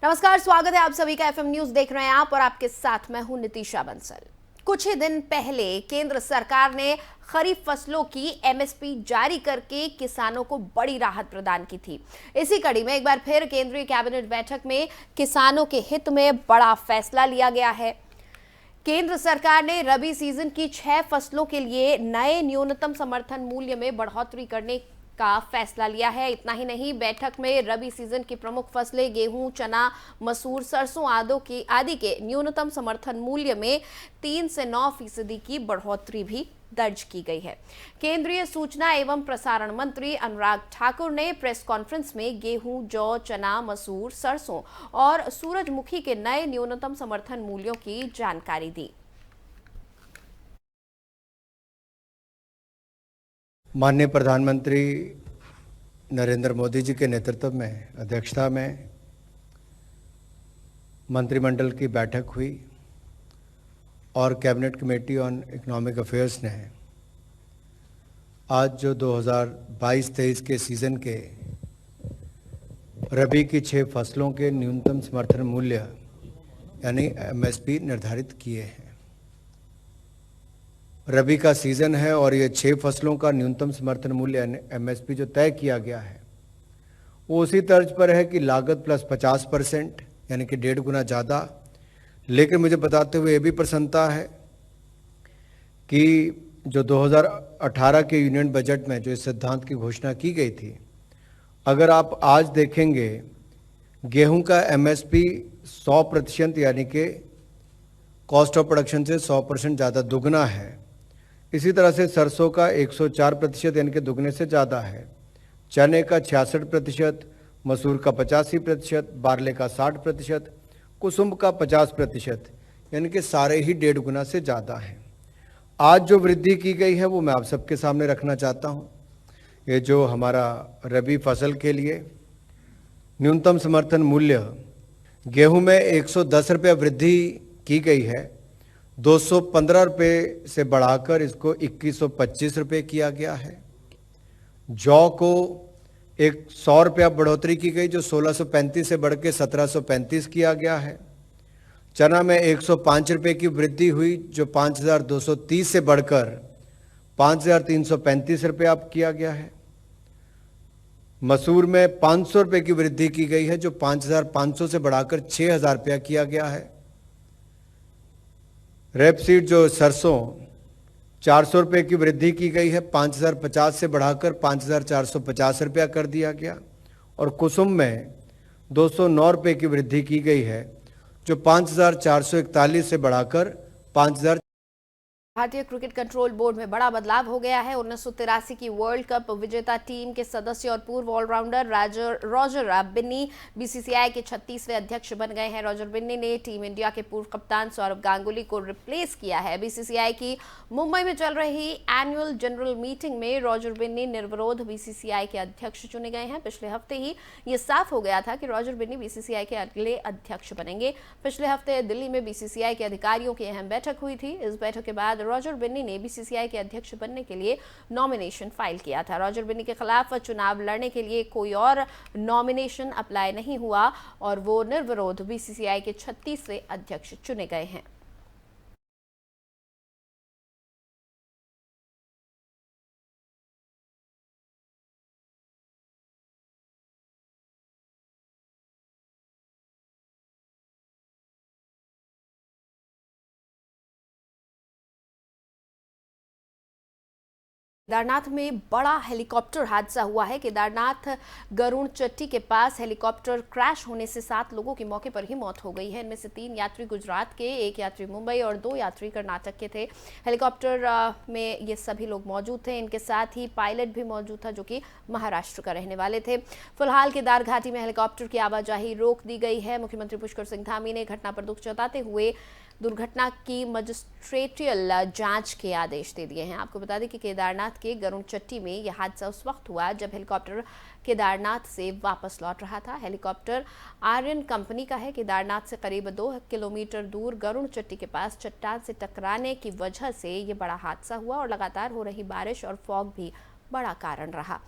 नमस्कार, स्वागत है आप सभी का। एफएम न्यूज देख रहे हैं आप और आपके साथ मैं हूं नितिशा बंसल। कुछ ही दिन पहले केंद्र सरकार ने खरीफ फसलों की एमएसपी जारी करके किसानों को बड़ी राहत प्रदान की थी। इसी कड़ी में एक बार फिर केंद्रीय कैबिनेट बैठक में किसानों के हित में बड़ा फैसला लिया गया है। केंद्र सरकार ने रबी सीजन की 6 फसलों के लिए नए न्यूनतम समर्थन मूल्य में बढ़ोतरी करने का फैसला लिया है। इतना ही नहीं, बैठक में रबी सीजन की प्रमुख फसलें गेहूं, चना, मसूर, सरसों आदि के न्यूनतम समर्थन मूल्य में 3 से 9% की बढ़ोतरी भी दर्ज की गई है। केंद्रीय सूचना एवं प्रसारण मंत्री अनुराग ठाकुर ने प्रेस कॉन्फ्रेंस में गेहूं, जौ, चना, मसूर, सरसों और सूरजमुखी के नए न्यूनतम समर्थन मूल्यों की जानकारी दी। माननीय प्रधानमंत्री नरेंद्र मोदी जी के नेतृत्व में, अध्यक्षता में मंत्रिमंडल की बैठक हुई और cabinet committee on economic affairs ने आज जो 2022-23 के सीज़न के रबी की 6 फसलों के न्यूनतम समर्थन मूल्य यानी एमएसपी निर्धारित किए हैं। रबी का सीज़न है और ये 6 फसलों का न्यूनतम समर्थन मूल्य एमएसपी जो तय किया गया है वो उसी तर्ज पर है कि लागत प्लस 50% यानी कि 1.5 गुना ज़्यादा। लेकिन मुझे बताते हुए ये भी प्रसन्नता है कि जो 2018 के यूनियन बजट में जो इस सिद्धांत की घोषणा की गई थी, अगर आप आज देखेंगे गेहूं का एमएसपी 100% यानी कि कॉस्ट ऑफ प्रोडक्शन से 100% ज़्यादा दुगना है। इसी तरह से सरसों का 104% यानी कि दुगने से ज़्यादा है, चने का 66%, मसूर का 85%, बारले का 60%, कुसुम का 50% यानी कि सारे ही 1.5 गुना से ज़्यादा हैं। आज जो वृद्धि की गई है वो मैं आप सबके सामने रखना चाहता हूँ। ये जो हमारा रबी फसल के लिए न्यूनतम समर्थन मूल्य गेहूं में 110 रुपये वृद्धि की गई है, 215 रुपये से बढ़ाकर इसको 2125 रुपये किया गया है। जौ को 100 रुपया बढ़ोतरी की गई जो 1635 से बढ़ के 1735 किया गया है। चना में 105 रुपये की वृद्धि हुई जो 5230 से बढ़कर 5335 रुपये अब किया गया है। मसूर में 500 रुपये की वृद्धि की गई है जो 5500 से बढ़ाकर 6000 रुपया किया गया है। रेपसीड जो सरसों 400 रुपये की वृद्धि की गई है, 5050 से बढ़ाकर 5450 रुपया कर दिया गया। और कुसुम में 209 रुपये की वृद्धि की गई है जो 5441 से बढ़ाकर 5000। भारतीय क्रिकेट कंट्रोल बोर्ड में बड़ा बदलाव हो गया है। 1983 की वर्ल्ड कप विजेता टीम के सदस्य और पूर्व ऑलराउंडर रॉजर बिन्नी बीसीसीआई के 36वें अध्यक्ष बन गए हैं। रॉजर बिन्नी ने टीम इंडिया के पूर्व कप्तान सौरव गांगुली को रिप्लेस किया है। बीसीसीआई की मुंबई में चल रही एनुअल जनरल मीटिंग में रॉजर बिन्नी निर्विरोध बीसीसीआई के अध्यक्ष चुने गए हैं। पिछले हफ्ते ही ये साफ हो गया था कि रॉजर बिन्नी बीसीसीआई के अगले अध्यक्ष बनेंगे। पिछले हफ्ते दिल्ली में बीसीसीआई के अधिकारियों की अहम बैठक हुई थी। इस बैठक के बाद रॉजर बिन्नी ने बीसीसीआई के अध्यक्ष बनने के लिए नॉमिनेशन फाइल किया था। रॉजर बिन्नी के खिलाफ चुनाव लड़ने के लिए कोई और नॉमिनेशन अप्लाई नहीं हुआ और वो निर्विरोध बीसीसीआई के 36वें अध्यक्ष चुने गए हैं। केदारनाथ में बड़ा हेलीकॉप्टर हादसा हुआ है। केदारनाथ गरुड़ चट्टी के पास हेलीकॉप्टर क्रैश होने से 7 लोगों की मौके पर ही मौत हो गई है। इनमें से 3 यात्री गुजरात के, 1 यात्री मुंबई और 2 यात्री कर्नाटक के थे। हेलीकॉप्टर में ये सभी लोग मौजूद थे। इनके साथ ही पायलट भी मौजूद था जो कि महाराष्ट्र का रहने वाले थे। फिलहाल केदार घाटी में हेलीकॉप्टर की आवाजाही रोक दी गई है। मुख्यमंत्री पुष्कर सिंह धामी ने घटना पर दुख जताते हुए दुर्घटना की मजिस्ट्रेटियल जांच के आदेश दे दिए हैं। आपको बता दें कि केदारनाथ के गरुड़ चट्टी में यह हादसा उस वक्त हुआ जब हेलीकॉप्टर केदारनाथ से वापस लौट रहा था। हेलीकॉप्टर आर्यन कंपनी का है। केदारनाथ से करीब 2 किलोमीटर दूर गरुड़ चट्टी के पास चट्टान से टकराने की वजह से ये बड़ा हादसा हुआ और लगातार हो रही बारिश और फॉग भी बड़ा कारण रहा।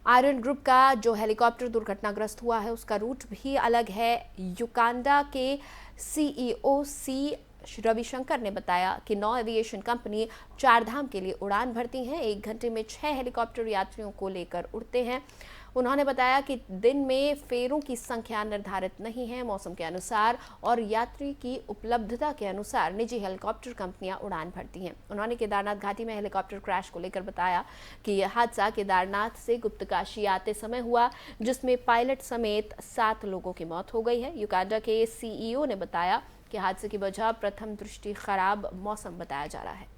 आयरन ग्रुप का जो हेलीकॉप्टर दुर्घटनाग्रस्त हुआ है उसका रूट भी अलग है। युगांडा के सीईओ सी रविशंकर ने बताया कि नौ एविएशन कंपनी चारधाम के लिए उड़ान भरती हैं। 1 घंटे में 6 हेलीकॉप्टर यात्रियों को लेकर उड़ते हैं। उन्होंने बताया कि दिन में फेरों की संख्या निर्धारित नहीं है। मौसम के अनुसार और यात्री की उपलब्धता के अनुसार निजी हेलीकॉप्टर कंपनियां उड़ान भरती हैं। उन्होंने केदारनाथ घाटी में हेलीकॉप्टर क्रैश को लेकर बताया कि यह हादसा केदारनाथ से गुप्तकाशी आते समय हुआ, जिसमें पायलट समेत 7 लोगों की मौत हो गई है। युगांडा के सीईओ ने बताया कि हादसे की वजह प्रथम दृष्टि खराब मौसम बताया जा रहा है।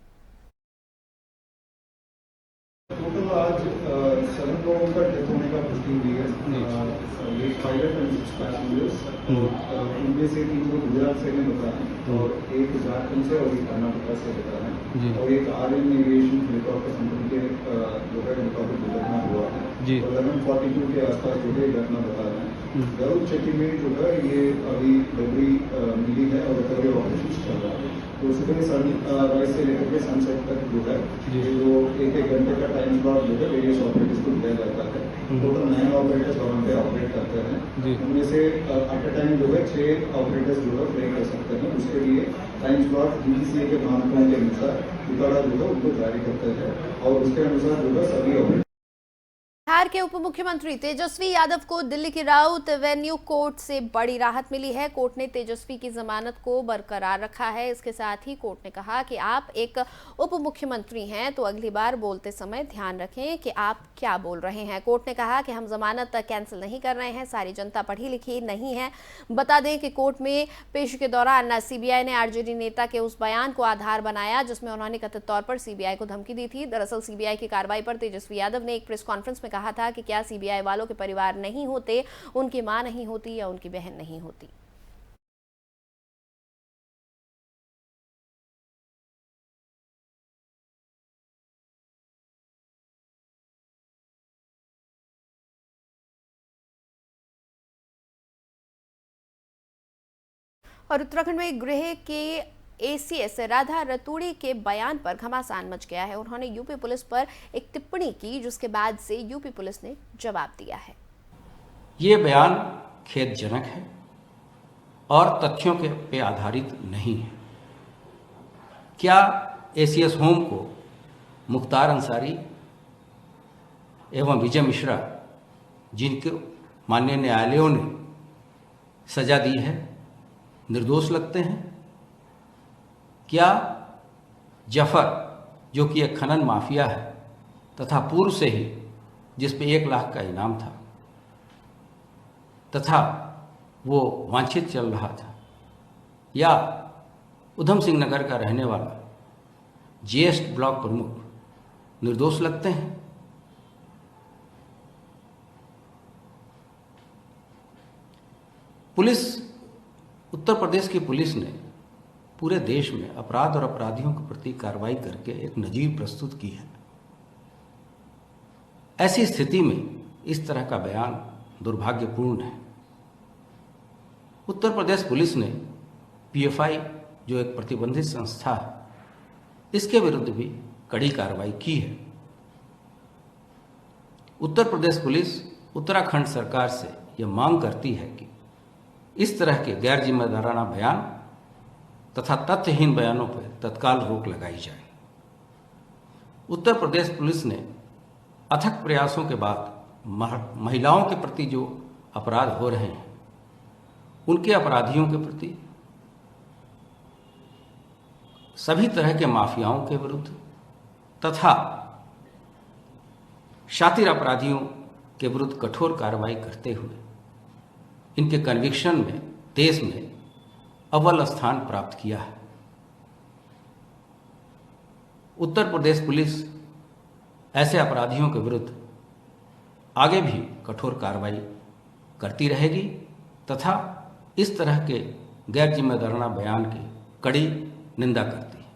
टोटल आज 7 लोगों का डेथ होने का पुष्टि हुई है। ये पायलट एंड 6 पैसेंजर्स, उनमें से 3 को गुजरात से ने बताया और एक झारखंड से और एक कर्नाटक से बताया और एक आर्यन एविएशन हेलीकॉप्टर कंपनी के जो है हेलीकॉप्टर दुर्घटना हुआ है। 11:42 के आसपास जो है घटना बता रहे हैं। गरुड़ चक्की में जो है ये अभी डिलीवरी मिली है और रिकवरी ऑपरेशन चल रहा है। तो सुबह सनराइज से लेकर के सनसेट तक जो है ये जो एक घंटे का टाइम स्लॉट जो है वेरियस ऑपरेटर्स को दिया जाता है। टोटल 9 ऑपरेटर्स वहाँ पे ऑपरेट करते हैं। उनमें से एट अ टाइम जो है 6 ऑपरेटर्स जो है फ्लाई कर सकते हैं। उसके लिए टाइम स्लॉट DGCA के मानकों के अनुसार युगांडा जो है उनको जारी करते हैं और उसके अनुसार जो है सभी ऑपरेटर। बिहार के उप मुख्यमंत्री तेजस्वी यादव को दिल्ली की राउत एवेन्यू कोर्ट से बड़ी राहत मिली है। कोर्ट ने तेजस्वी की जमानत को बरकरार रखा है। इसके साथ ही कोर्ट ने कहा कि आप एक उप मुख्यमंत्री हैं तो अगली बार बोलते समय ध्यान रखें कि आप क्या बोल रहे हैं। कोर्ट ने कहा कि हम जमानत कैंसिल नहीं कर रहे हैं। सारी जनता पढ़ी लिखी नहीं है। बता दें कि कोर्ट में पेश के दौरान CBI ने RJD नेता के उस बयान को आधार बनाया जिसमें उन्होंने कथित तौर पर CBI को धमकी दी थी। दरअसल CBI की कार्रवाई पर तेजस्वी यादव ने एक प्रेस कॉन्फ्रेंस में कहा था कि क्या CBI वालों के परिवार नहीं होते, उनकी मां नहीं होती या उनकी बहन नहीं होती। और उत्तराखंड में गृह के ACS राधा रतूड़ी के बयान पर घमासान मच गया है। उन्होंने यूपी पुलिस पर एक टिप्पणी की जिसके बाद से यूपी पुलिस ने जवाब दिया है। ये बयान खेदजनक है और तथ्यों के पे आधारित नहीं है। क्या ACS होम को मुख्तार अंसारी एवं विजय मिश्रा, जिनके माननीय न्यायालयों ने सजा दी है, निर्दोष लगते हैं? क्या जफर, जो कि एक खनन माफिया है तथा पूर्व से ही जिस पे 1 लाख का इनाम था तथा वो वांछित चल रहा था, या उधम सिंह नगर का रहने वाला GS ब्लॉक प्रमुख निर्दोष लगते हैं? पुलिस, उत्तर प्रदेश की पुलिस ने पूरे देश में अपराध और अपराधियों के प्रति कार्रवाई करके एक नजीर प्रस्तुत की है। ऐसी स्थिति में इस तरह का बयान दुर्भाग्यपूर्ण है। उत्तर प्रदेश पुलिस ने PFI, जो एक प्रतिबंधित संस्था है, इसके विरुद्ध भी कड़ी कार्रवाई की है। उत्तर प्रदेश पुलिस उत्तराखंड सरकार से यह मांग करती है कि इस तरह के गैर जिम्मेदाराना बयान तथा तथ्यहीन बयानों पर तत्काल रोक लगाई जाए। उत्तर प्रदेश पुलिस ने अथक प्रयासों के बाद महिलाओं के प्रति जो अपराध हो रहे हैं, उनके अपराधियों के प्रति, सभी तरह के माफियाओं के विरुद्ध तथा शातिर अपराधियों के विरुद्ध कठोर कार्रवाई करते हुए इनके कन्विक्शन में देश में अव्वल स्थान प्राप्त किया है। उत्तर प्रदेश पुलिस ऐसे अपराधियों के विरुद्ध आगे भी कठोर कार्रवाई करती रहेगी तथा इस तरह के गैर जिम्मेदाराना बयान की कड़ी निंदा करती है।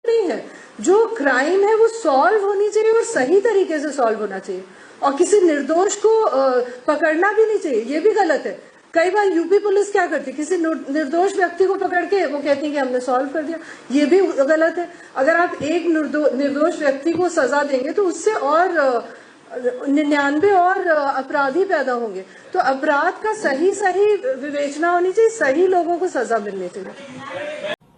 नहीं है, जो क्राइम है वो सॉल्व होनी चाहिए और सही तरीके से सॉल्व होना चाहिए और किसी निर्दोष को पकड़ना भी नहीं चाहिए, ये भी गलत है। कई बार यूपी पुलिस क्या करती है, किसी निर्दोष व्यक्ति को पकड़ के वो कहती है कि हमने सॉल्व कर दिया, ये भी गलत है। अगर आप एक निर्दोष व्यक्ति को सजा देंगे तो उससे और 99 और अपराधी पैदा होंगे। तो अपराध का सही विवेचना होनी चाहिए, सही लोगों को सजा मिलनी चाहिए।